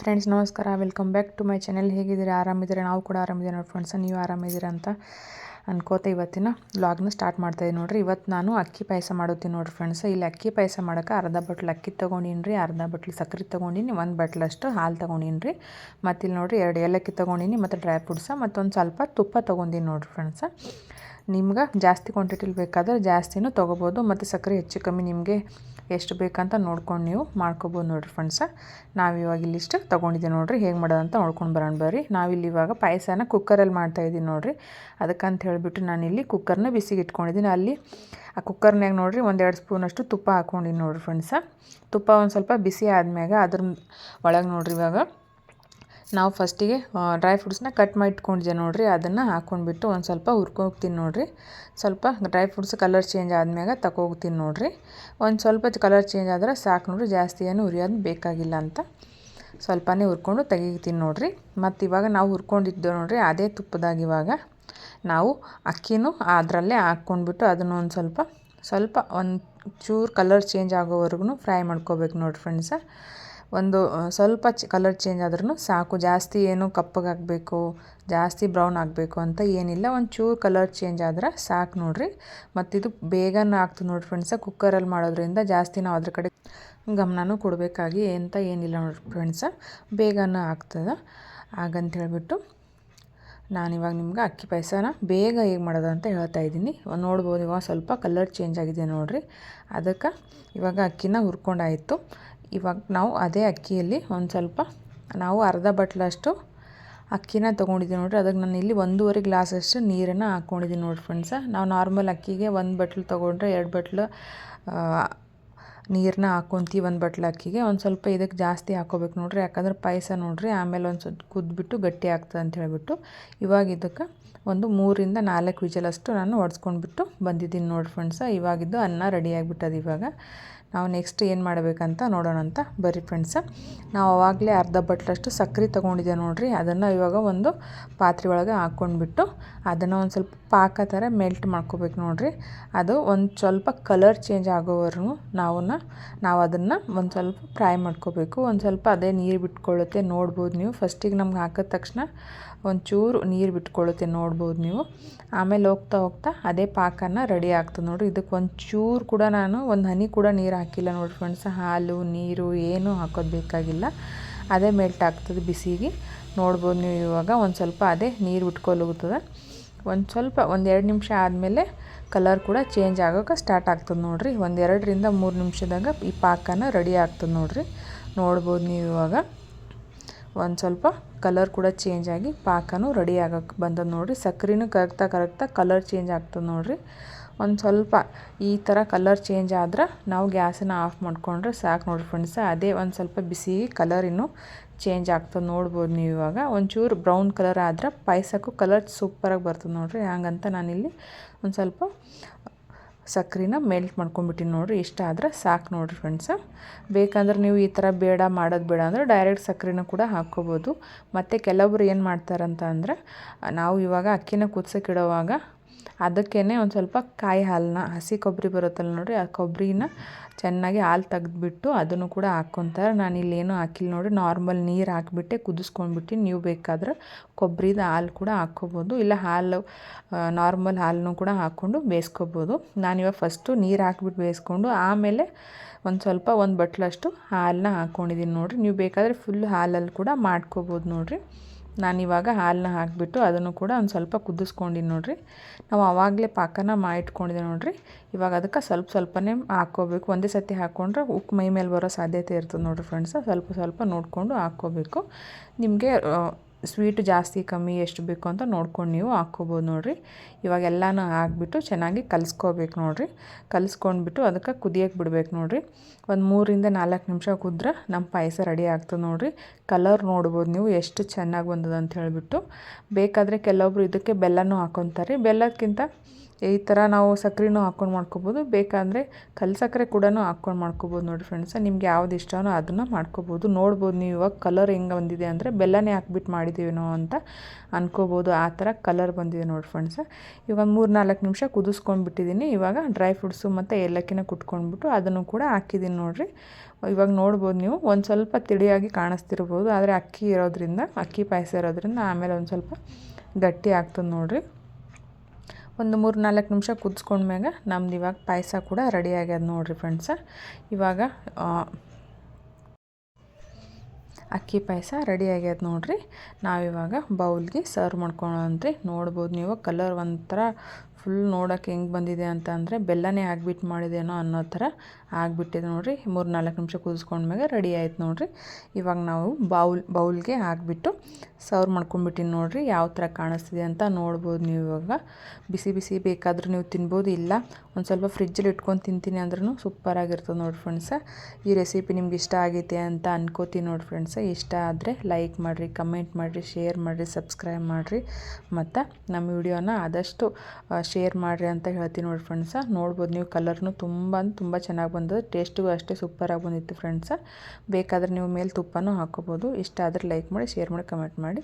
Friends ನಮಸ್ಕಾರ, welcome back to my channel. ಹೇಗಿದ್ದೀರಾ? ಆರಾಮಿದ್ದೀರಾ? ನಾವು ಕೂಡ ಆರಾಮಿದ್ದೀವಿ ನೋಡಿ ಫ್ರೆಂಡ್ಸ್. ನೀವು ಆರಾಮಿದ್ದೀರಾ ಅಂತ ಅನ್ಕೋತ ಇವತ್ತಿನ ವ್ಲಾಗ್ನ ಸ್ಟಾರ್ಟ್ ಮಾಡ್ತಾಯಿದ್ದೀನಿ ನೋಡಿರಿ. ಇವತ್ತು ನಾನು ಅಕ್ಕಿ ಪಾಯಸ ಮಾಡುತ್ತೀನಿ ನೋಡಿರಿ ಫ್ರೆಂಡ್ಸ್. ಇಲ್ಲಿ ಅಕ್ಕಿ ಪಾಯಸ ಮಾಡೋಕೆ ಅರ್ಧ ಬಟ್ಲು ಅಕ್ಕಿ ತೊಗೊಂಡಿನಿ ರೀ, ಅರ್ಧ ಬಟ್ಲು ಸಕ್ಕರೆ ತೊಗೊಂಡಿನಿ, 1 ಬಟ್ಲಷ್ಟು ಹಾಲು ತೊಗೊಂಡಿನಿ ರೀ. ಮತ್ತು ಇಲ್ಲಿ ನೋಡಿರಿ 2 ಏಲಕ್ಕಿ ತೊಗೊಂಡಿನಿ, ಮತ್ತು ಡ್ರೈ ಫ್ರೂಟ್ಸ, ಮತ್ತೊಂದು ಸ್ವಲ್ಪ ತುಪ್ಪ ತೊಗೊಂಡಿನಿ ನೋಡಿರಿ ಫ್ರೆಂಡ್ಸ. ನಿಮ್ಗೆ ಜಾಸ್ತಿ ಕ್ವಾಂಟಿಟಿಲಿ ಬೇಕಾದ್ರೆ ಜಾಸ್ತಿನೂ ತೊಗೋಬೋದು, ಮತ್ತು ಸಕ್ಕರೆ ಹೆಚ್ಚು ಕಮ್ಮಿ ನಿಮಗೆ ಎಷ್ಟು ಬೇಕಂತ ನೋಡ್ಕೊಂಡು ನೀವು ಮಾಡ್ಕೊಬೋದು ನೋಡಿರಿ ಫ್ರೆಂಡ್ಸ. ನಾವಿವಾಗ ಇಲ್ಲಿಷ್ಟು ತೊಗೊಂಡಿದ್ದೀವಿ ನೋಡಿರಿ. ಹೇಗೆ ಮಾಡೋದಂತ ನೋಡ್ಕೊಂಡು ಬರೋಣ ಬರ್ರಿ. ನಾವಿಲ್ಲಿ ಇವಾಗ ಪಾಯಸನ ಕುಕ್ಕರಲ್ಲಿ ಮಾಡ್ತಾಯಿದ್ದೀನಿ ನೋಡಿರಿ. ಅದಕ್ಕಂತ ಹೇಳಿಬಿಟ್ಟು ನಾನಿಲ್ಲಿ ಕುಕ್ಕರ್ನ ಬಿಸಿಗೆ ಇಟ್ಕೊಂಡಿದ್ದೀನಿ. ಅಲ್ಲಿ ಆ ಕುಕ್ಕರ್ನಾಗ ನೋಡಿರಿ 1-2 ಸ್ಪೂನಷ್ಟು ತುಪ್ಪ ಹಾಕ್ಕೊಂಡಿನಿ ನೋಡಿರಿ ಫ್ರೆಂಡ್ಸ. ತುಪ್ಪ ಒಂದು ಸ್ವಲ್ಪ ಬಿಸಿ ಆದಮ್ಯಾಗ ಅದ್ರ ಒಳಗೆ ನೋಡಿರಿ ಇವಾಗ ನಾವು ಫಸ್ಟಿಗೆ ಡ್ರೈ ಫ್ರೂಟ್ಸ್ನ ಕಟ್ ಮಾಡಿ ಇಟ್ಕೊಂಡಿದ್ದೆ ನೋಡಿರಿ. ಅದನ್ನು ಹಾಕ್ಕೊಂಡ್ಬಿಟ್ಟು ಒಂದು ಸ್ವಲ್ಪ ಹುರ್ಕೋಗ್ತೀನಿ ನೋಡಿರಿ. ಸ್ವಲ್ಪ ಡ್ರೈ ಫ್ರೂಟ್ಸ್ ಕಲರ್ ಚೇಂಜ್ ಆದಮ್ಯಾಗ ತಗೋಗ್ತೀನಿ ನೋಡಿರಿ. ಒಂದು ಸ್ವಲ್ಪ ಕಲರ್ ಚೇಂಜ್ ಆದರೆ ಸಾಕು ನೋಡಿರಿ, ಜಾಸ್ತಿ ಏನು ಹುರಿಯೋದು ಬೇಕಾಗಿಲ್ಲ ಅಂತ ಸ್ವಲ್ಪನೇ ಹುರ್ಕೊಂಡು ತೆಗಿತೀನಿ ನೋಡಿರಿ. ಮತ್ತು ಇವಾಗ ನಾವು ಹುರ್ಕೊಂಡಿದ್ದೇವೆ ನೋಡಿರಿ, ಅದೇ ತುಪ್ಪದಾಗ ಇವಾಗ ನಾವು ಅಕ್ಕಿನೂ ಅದರಲ್ಲೇ ಹಾಕ್ಕೊಂಡ್ಬಿಟ್ಟು ಅದನ್ನು ಒಂದು ಸ್ವಲ್ಪ ಒಂದು ಚೂರು ಕಲರ್ ಚೇಂಜ್ ಆಗೋವರೆಗೂ ಫ್ರೈ ಮಾಡ್ಕೋಬೇಕು ನೋಡಿರಿ ಫ್ರೆಂಡ್ಸ. ಒಂದು ಸ್ವಲ್ಪ ಕಲರ್ ಚೇಂಜ್ ಆದ್ರೂ ಸಾಕು, ಜಾಸ್ತಿ ಏನು ಕಪ್ಪಗಾಗಬೇಕು, ಜಾಸ್ತಿ ಬ್ರೌನ್ ಆಗಬೇಕು ಅಂತ ಏನಿಲ್ಲ. ಒಂದು ಚೂರು ಕಲರ್ ಚೇಂಜ್ ಆದ್ರೆ ಸಾಕು ನೋಡಿರಿ. ಮತ್ತು ಇದು ಬೇಗನೆ ಆಗ್ತದೆ ನೋಡಿರಿ ಫ್ರೆಂಡ್ಸ. ಕುಕ್ಕರಲ್ಲಿ ಮಾಡೋದ್ರಿಂದ ಜಾಸ್ತಿ ನಾವು ಅದ್ರ ಕಡೆ ಗಮನನೂ ಕೊಡಬೇಕಾಗಿ ಅಂತ ಏನಿಲ್ಲ ನೋಡಿರಿ ಫ್ರೆಂಡ್ಸ, ಬೇಗನೆ ಆಗ್ತದೆ. ಹಾಗಂತ ಹೇಳಿಬಿಟ್ಟು ನಾನಿವಾಗ ನಿಮ್ಗೆ ಅಕ್ಕಿ ಪಾಯಸನ ಬೇಗ ಹೇಗೆ ಮಾಡೋದು ಅಂತ ಹೇಳ್ತಾ ಇದ್ದೀನಿ. ನೋಡ್ಬೋದು ಇವಾಗ ಸ್ವಲ್ಪ ಕಲರ್ ಚೇಂಜ್ ಆಗಿದೆ ನೋಡಿರಿ. ಅದಕ್ಕೆ ಇವಾಗ ಅಕ್ಕಿನ ಹುರ್ಕೊಂಡಾಯಿತು. ಇವಾಗ ನಾವು ಅದೇ ಅಕ್ಕಿಯಲ್ಲಿ ಒಂದು ಸ್ವಲ್ಪ ನಾವು ಅರ್ಧ ಬಟ್ಲಷ್ಟು ಅಕ್ಕಿನ ತೊಗೊಂಡಿದ್ದೀವಿ ನೋಡಿರಿ. ಅದಕ್ಕೆ ನಾನು ಇಲ್ಲಿ 1.5 ಗ್ಲಾಸಷ್ಟು ನೀರನ್ನು ಹಾಕ್ಕೊಂಡಿದ್ದೀನಿ ನೋಡಿರಿ ಫ್ರೆಂಡ್ಸ. ನಾವು ನಾರ್ಮಲ್ ಅಕ್ಕಿಗೆ 1 ಬಟ್ಲು ತೊಗೊಂಡ್ರೆ 2 ಬಟ್ಲು ನೀರನ್ನ ಹಾಕ್ಕೊತೀವಿ. 1 ಬಟ್ಲು ಅಕ್ಕಿಗೆ ಒಂದು ಸ್ವಲ್ಪ ಇದಕ್ಕೆ ಜಾಸ್ತಿ ಹಾಕ್ಕೋಬೇಕು ನೋಡಿರಿ, ಯಾಕಂದ್ರೆ ಪಾಯಸ ನೋಡಿರಿ ಆಮೇಲೆ ಒಂದು ಸ್ವಲ್ಪ ಕುದ್ಬಿಟ್ಟು ಗಟ್ಟಿ ಆಗ್ತದೆ ಅಂತ ಹೇಳಿಬಿಟ್ಟು ಇವಾಗ ಇದಕ್ಕೆ ಒಂದು 3-4 ವಿಜಲಷ್ಟು ನಾನು ಹೊಡ್ಸ್ಕೊಂಡ್ಬಿಟ್ಟು ಬಂದಿದ್ದೀನಿ ನೋಡಿರಿ ಫ್ರೆಂಡ್ಸ. ಇವಾಗಿದ್ದು ಅನ್ನ ರೆಡಿ ಆಗಿಬಿಟ್ಟದು. ಇವಾಗ ನಾವು ನೆಕ್ಸ್ಟ್ ಏನು ಮಾಡಬೇಕಂತ ನೋಡೋಣ ಅಂತ ಬರ್ರಿ ಫ್ರೆಂಡ್ಸ. ನಾವು ಆವಾಗಲೇ ಅರ್ಧ ಬಟ್ಲಷ್ಟು ಸಕ್ಕರೆ ತೊಗೊಂಡಿದ್ದೆ ನೋಡಿರಿ. ಅದನ್ನು ಇವಾಗ ಒಂದು ಪಾತ್ರೆ ಒಳಗೆ ಹಾಕ್ಕೊಂಡ್ಬಿಟ್ಟು ಅದನ್ನು ಒಂದು ಸ್ವಲ್ಪ ಪಾಕ ಥರ ಮೆಲ್ಟ್ ಮಾಡ್ಕೋಬೇಕು ನೋಡಿರಿ. ಅದು ಒಂದು ಸ್ವಲ್ಪ ಕಲರ್ ಚೇಂಜ್ ಆಗೋವರೆಗೂ ನಾವು ಅದನ್ನು ಒಂದು ಸ್ವಲ್ಪ ಫ್ರೈ ಮಾಡ್ಕೋಬೇಕು. ಒಂದು ಸ್ವಲ್ಪ ಅದೇ ನೀರು ಬಿಟ್ಕೊಳ್ಳುತ್ತೆ ನೋಡ್ಬೋದು ನೀವು. ಫಸ್ಟಿಗೆ ನಮ್ಗೆ ಹಾಕಿದ ತಕ್ಷಣ ಒಂಚೂರು ನೀರು ಬಿಟ್ಕೊಳ್ಳುತ್ತೆ ನೋಡ್ಬೋದು ನೀವು. ಆಮೇಲೆ ಹೋಗ್ತಾ ಅದೇ ಪಾಕನ ರೆಡಿ ಆಗ್ತದೆ ನೋಡಿರಿ. ಇದಕ್ಕೆ ಒಂಚೂರು ಕೂಡ ನಾನು ಒಂದು ಹನಿ ಕೂಡ ನೀರು ಹಾಕಿಲ್ಲ ನೋಡಿರಿ ಫ್ರೆಂಡ್ಸ್. ಹಾಲು ನೀರು ಏನೂ ಹಾಕೋದು ಬೇಕಾಗಿಲ್ಲ, ಅದೇ ಮೆಲ್ಟ್ ಆಗ್ತದೆ ಬಿಸಿಗೆ ನೋಡ್ಬೋದು ನೀವು. ಇವಾಗ ಒಂದು ಸ್ವಲ್ಪ ಅದೇ ನೀರು ಬಿಟ್ಕೊಳ್ಳುತ್ತದೆ. ಒಂದು ಸ್ವಲ್ಪ 1-2 ನಿಮಿಷ ಆದಮೇಲೆ ಕಲರ್ ಕೂಡ ಚೇಂಜ್ ಆಗೋಕೆ ಸ್ಟಾರ್ಟ್ ಆಗ್ತದೆ ನೋಡಿರಿ. 1-2-3 ನಿಮಿಷದಾಗ ಈ ಪಾಕನ ರೆಡಿ ಆಗ್ತದೆ ನೋಡಿರಿ. ನೋಡ್ಬೋದು ನೀವು ಇವಾಗ ಒಂದು ಸ್ವಲ್ಪ ಕಲರ್ ಕೂಡ ಚೇಂಜ್ ಆಗಿ ಪಾಕನೂ ರೆಡಿ ಆಗೋಕ್ಕೆ ಬಂದದ್ದು ನೋಡಿರಿ. ಸಕ್ಕರೆನೂ ಕರಗ್ತಾ ಕಲರ್ ಚೇಂಜ್ ಆಗ್ತದೆ ನೋಡಿರಿ. ಒಂದು ಸ್ವಲ್ಪ ಈ ಥರ ಕಲರ್ ಚೇಂಜ್ ಆದ್ರೆ ನಾವು ಗ್ಯಾಸನ್ನು ಆಫ್ ಮಾಡಿಕೊಂಡ್ರೆ ಸಾಕು ನೋಡಿರಿ ಫ್ರೆಂಡ್ಸ. ಅದೇ ಒಂದು ಸ್ವಲ್ಪ ಬಿಸಿ ಕಲರ್ ಇನ್ನೂ ಚೇಂಜ್ ಆಗ್ತದೆ ನೋಡ್ಬೋದು ನೀವು. ಇವಾಗ ಒಂಚೂರು ಬ್ರೌನ್ ಕಲರ್ ಆದ್ರೆ ಪಾಯಸಕ್ಕೂ ಕಲರ್ ಸೂಪರಾಗಿ ಬರ್ತದೆ ನೋಡಿರಿ. ಹಂಗಂತ ನಾನಿಲ್ಲಿ ಒಂದು ಸ್ವಲ್ಪ ಸಕ್ಕರೆನ ಮೆಲ್ಟ್ ಮಾಡ್ಕೊಂಡ್ಬಿಟ್ಟಿನಿ ನೋಡಿರಿ. ಇಷ್ಟ ಆದರೆ ಸಾಕು ನೋಡಿರಿ ಫ್ರೆಂಡ್ಸ. ಬೇಕಂದ್ರೆ ನೀವು ಈ ಥರ ಮಾಡೋದು ಬೇಡ ಅಂದರೆ ಡೈರೆಕ್ಟ್ ಸಕ್ಕರೆನೂ ಕೂಡ ಹಾಕ್ಕೋಬೋದು. ಮತ್ತು ಕೆಲವೊಬ್ರು ಏನು ಮಾಡ್ತಾರಂತ ಅಂದರೆ, ನಾವು ಇವಾಗ ಅಕ್ಕಿನ ಕುದಿಸೋಕ್ಕಿಡೋವಾಗ ಅದಕ್ಕೇ ಒಂದು ಸ್ವಲ್ಪ ಕಾಯಿ ಹಾಲನ್ನ, ಹಸಿ ಕೊಬ್ಬರಿ ಬರುತ್ತಲ್ಲ ನೋಡಿರಿ, ಆ ಕೊಬ್ಬರಿನ ಚೆನ್ನಾಗಿ ಹಾಲು ತೆಗೆದ್ಬಿಟ್ಟು ಅದನ್ನು ಕೂಡ ಹಾಕ್ಕೊತಾರೆ. ನಾನು ಇಲ್ಲೇನೂ ಹಾಕಿಲ್ಲ ನೋಡಿರಿ, ನಾರ್ಮಲ್ ನೀರು ಹಾಕಿಬಿಟ್ಟೆ ಕುದಿಸ್ಕೊಂಡ್ಬಿಟ್ಟು. ನೀವು ಬೇಕಾದ್ರೆ ಕೊಬ್ಬರಿದ ಹಾಲು ಕೂಡ ಹಾಕ್ಕೋಬೋದು, ಇಲ್ಲ ನಾರ್ಮಲ್ ಹಾಲನ್ನು ಕೂಡ ಹಾಕ್ಕೊಂಡು ಬೇಯಿಸ್ಕೋಬೋದು. ನಾನಿವಾಗ ಫಸ್ಟು ನೀರು ಹಾಕ್ಬಿಟ್ಟು ಬೇಯಿಸ್ಕೊಂಡು ಆಮೇಲೆ ಒಂದು ಬಟ್ಲಷ್ಟು ಹಾಲನ್ನ ಹಾಕ್ಕೊಂಡಿದ್ದೀನಿ ನೋಡಿರಿ. ನೀವು ಬೇಕಾದರೆ ಫುಲ್ ಹಾಲಲ್ಲಿ ಕೂಡ ಮಾಡ್ಕೋಬೋದು ನೋಡಿರಿ. ನಾನಿವಾಗ ಹಾಲನ್ನ ಹಾಕಿಬಿಟ್ಟು ಅದನ್ನು ಕೂಡ ಒಂದು ಸ್ವಲ್ಪ ಕುದಿಸ್ಕೊಂಡಿನಿ ನೋಡಿರಿ. ನಾವು ಆವಾಗಲೇ ಪಾಕನ ಮಾಡಿಟ್ಕೊಂಡಿದ್ದೆ ನೋಡಿರಿ. ಇವಾಗ ಅದಕ್ಕೆ ಸ್ವಲ್ಪನೇ ಹಾಕ್ಕೋಬೇಕು. ಒಂದೇ ಸತಿ ಹಾಕ್ಕೊಂಡ್ರೆ ಉಪ್ಪು ಮೈ ಮೇಲೆ ಬರೋ ಸಾಧ್ಯತೆ ಇರ್ತದೆ ನೋಡಿರಿ ಫ್ರೆಂಡ್ಸ. ಸ್ವಲ್ಪ ನೋಡಿಕೊಂಡು ಹಾಕ್ಕೋಬೇಕು. ನಿಮಗೆ ಸ್ವೀಟು ಜಾಸ್ತಿ ಕಮ್ಮಿ ಎಷ್ಟು ಬೇಕು ಅಂತ ನೋಡ್ಕೊಂಡು ನೀವು ಹಾಕ್ಕೋಬೋದು ನೋಡಿರಿ. ಇವಾಗ ಎಲ್ಲನೂ ಹಾಕ್ಬಿಟ್ಟು ಚೆನ್ನಾಗಿ ಕಲಿಸ್ಕೋಬೇಕು ನೋಡಿರಿ. ಕಲಿಸ್ಕೊಂಡ್ಬಿಟ್ಟು ಅದಕ್ಕೆ ಕುದಿಯೋಕ್ಕೆ ಬಿಡ್ಬೇಕು ನೋಡಿರಿ. ಒಂದು 3-4 ನಿಮಿಷ ಕುದ್ರೆ ನಮ್ಮ ಪಾಯಸ ರೆಡಿ ಆಗ್ತದೆ ನೋಡಿರಿ. ಕಲರ್ ನೋಡ್ಬೋದು ನೀವು ಎಷ್ಟು ಚೆನ್ನಾಗಿ ಬಂದದ ಅಂತ ಹೇಳಿಬಿಟ್ಟು. ಬೇಕಾದರೆ ಕೆಲವೊಬ್ರು ಇದಕ್ಕೆ ಬೆಲ್ಲನೂ ಹಾಕ್ಕೊತಾರೆ. ಬೆಲ್ಲಕ್ಕಿಂತ ಈ ಥರ ನಾವು ಸಕ್ಕರೆನೂ ಹಾಕ್ಕೊಂಡು ಮಾಡ್ಕೊಬೋದು, ಬೇಕಾದರೆ ಕಲ್ಲು ಸಕ್ಕರೆ ಕೂಡ ಹಾಕ್ಕೊಂಡು ಮಾಡ್ಕೊಬೋದು ನೋಡಿ ಫ್ರೆಂಡ್ಸ. ನಿಮ್ಗೆ ಯಾವ್ದು ಇಷ್ಟನೋ ಅದನ್ನು ಮಾಡ್ಕೊಬೋದು. ನೋಡ್ಬೋದು ನೀವು ಇವಾಗ ಕಲರ್ ಹೆಂಗೆ ಬಂದಿದೆ ಅಂದರೆ ಬೆಲ್ಲನೇ ಹಾಕ್ಬಿಟ್ಟು ಮಾಡಿದ್ದೀವೇನೋ ಅಂತ ಅನ್ಕೋಬೋದು, ಆ ಥರ ಕಲರ್ ಬಂದಿದೆ ನೋಡಿ ಫ್ರೆಂಡ್ಸ. ಇವಾಗ 3-4 ನಿಮಿಷ ಕುದಿಸ್ಕೊಂಡ್ಬಿಟ್ಟಿದ್ದೀನಿ. ಇವಾಗ ಡ್ರೈ ಫ್ರೂಟ್ಸು ಮತ್ತು ಏಲಕ್ಕಿನ ಕುಟ್ಕೊಂಡ್ಬಿಟ್ಟು ಅದನ್ನು ಕೂಡ ಹಾಕಿದ್ದೀನಿ ನೋಡಿರಿ. ಇವಾಗ ನೋಡ್ಬೋದು ನೀವು ಒಂದು ಸ್ವಲ್ಪ ತಿಳಿಯಾಗಿ ಕಾಣಿಸ್ತಿರ್ಬೋದು, ಆದರೆ ಅಕ್ಕಿ ಪಾಯಸ ಇರೋದ್ರಿಂದ ಆಮೇಲೆ ಒಂದು ಸ್ವಲ್ಪ ಗಟ್ಟಿ ಆಗ್ತದೆ ನೋಡಿರಿ. ಒಂದು 3-4 ನಿಮಿಷ ಕುದಿಸ್ಕೊಂಡ್ಮ್ಯಾಗ ನಮ್ದು ಇವಾಗ ಪಾಯಸ ಕೂಡ ರೆಡಿ ಆಗ್ಯದ ನೋಡಿರಿ ಫ್ರೆಂಡ್ಸ. ಇವಾಗ ಅಕ್ಕಿ ಪಾಯಸ ರೆಡಿ ಆಗ್ಯದ ನೋಡಿರಿ. ನಾವಿವಾಗ ಬೌಲ್ಗೆ ಸರ್ವ್ ಮಾಡ್ಕೊಳ್ಳೋಣ್ರಿ. ನೋಡ್ಬೋದು ನೀವು ಕಲರ್ ಒಂಥರ ಫುಲ್ ನೋಡೋಕ್ಕೆ ಹೆಂಗೆ ಬಂದಿದೆ ಅಂತ ಅಂದರೆ ಬೆಲ್ಲನೇ ಹಾಕ್ಬಿಟ್ಟು ಮಾಡಿದೇನೋ ಅನ್ನೋ ಥರ ಆಗಿಬಿಟ್ಟಿದೆ ನೋಡಿರಿ. 3-4 ನಿಮಿಷ ಕುದಿಸ್ಕೊಂಡ್ಮ್ಯಾಗ ರೆಡಿ ಆಯ್ತು ನೋಡಿರಿ. ಇವಾಗ ನಾವು ಬೌಲ್ಗೆ ಹಾಕ್ಬಿಟ್ಟು ಸರ್ವ್ ಮಾಡ್ಕೊಂಡ್ಬಿಟ್ಟಿನಿ ನೋಡಿರಿ. ಯಾವ ಥರ ಕಾಣಿಸ್ತಿದೆ ಅಂತ ನೋಡ್ಬೋದು ನೀವು. ಇವಾಗ ಬಿಸಿ ಬಿಸಿ ಬೇಕಾದರೂ ನೀವು ತಿನ್ಬೋದು, ಇಲ್ಲ ಒಂದು ಸ್ವಲ್ಪ ಫ್ರಿಜ್ಜಲ್ಲಿ ಇಟ್ಕೊಂಡು ತಿಂತೀನಿ ಅಂದ್ರೂ ಸೂಪರಾಗಿರ್ತದೆ ನೋಡಿ ಫ್ರೆಂಡ್ಸ. ಈ ರೆಸಿಪಿ ನಿಮ್ಗೆ ಇಷ್ಟ ಆಗೈತೆ ಅಂತ ಅನ್ಕೋತೀನಿ ನೋಡಿ ಫ್ರೆಂಡ್ಸ. ಇಷ್ಟ ಆದರೆ ಲೈಕ್ ಮಾಡಿರಿ, ಕಮೆಂಟ್ ಮಾಡಿರಿ, ಶೇರ್ ಮಾಡಿರಿ, ಸಬ್ಸ್ಕ್ರೈಬ್ ಮಾಡಿರಿ, ಮತ್ತು ನಮ್ಮ ವಿಡಿಯೋನ ಆದಷ್ಟು ಶೇರ್ ಮಾಡಿರಿ ಅಂತ ಹೇಳ್ತೀನಿ ನೋಡಿ ಫ್ರೆಂಡ್ಸ. ನೋಡ್ಬೋದು ನೀವು ಕಲರ್ನು ತುಂಬ ಚೆನ್ನಾಗಿ ಬಂದದ್ದು, ಟೇಸ್ಟಿಗೂ ಅಷ್ಟೇ ಸೂಪರಾಗಿ ಬಂದಿತ್ತು ಫ್ರೆಂಡ್ಸ. ಬೇಕಾದರೆ ನೀವು ಮೇಲೆ ತುಪ್ಪನೂ ಹಾಕ್ಕೋಬೋದು. ಇಷ್ಟ ಆದರೆ ಲೈಕ್ ಮಾಡಿ, ಶೇರ್ ಮಾಡಿ, ಕಮೆಂಟ್ ಮಾಡಿ.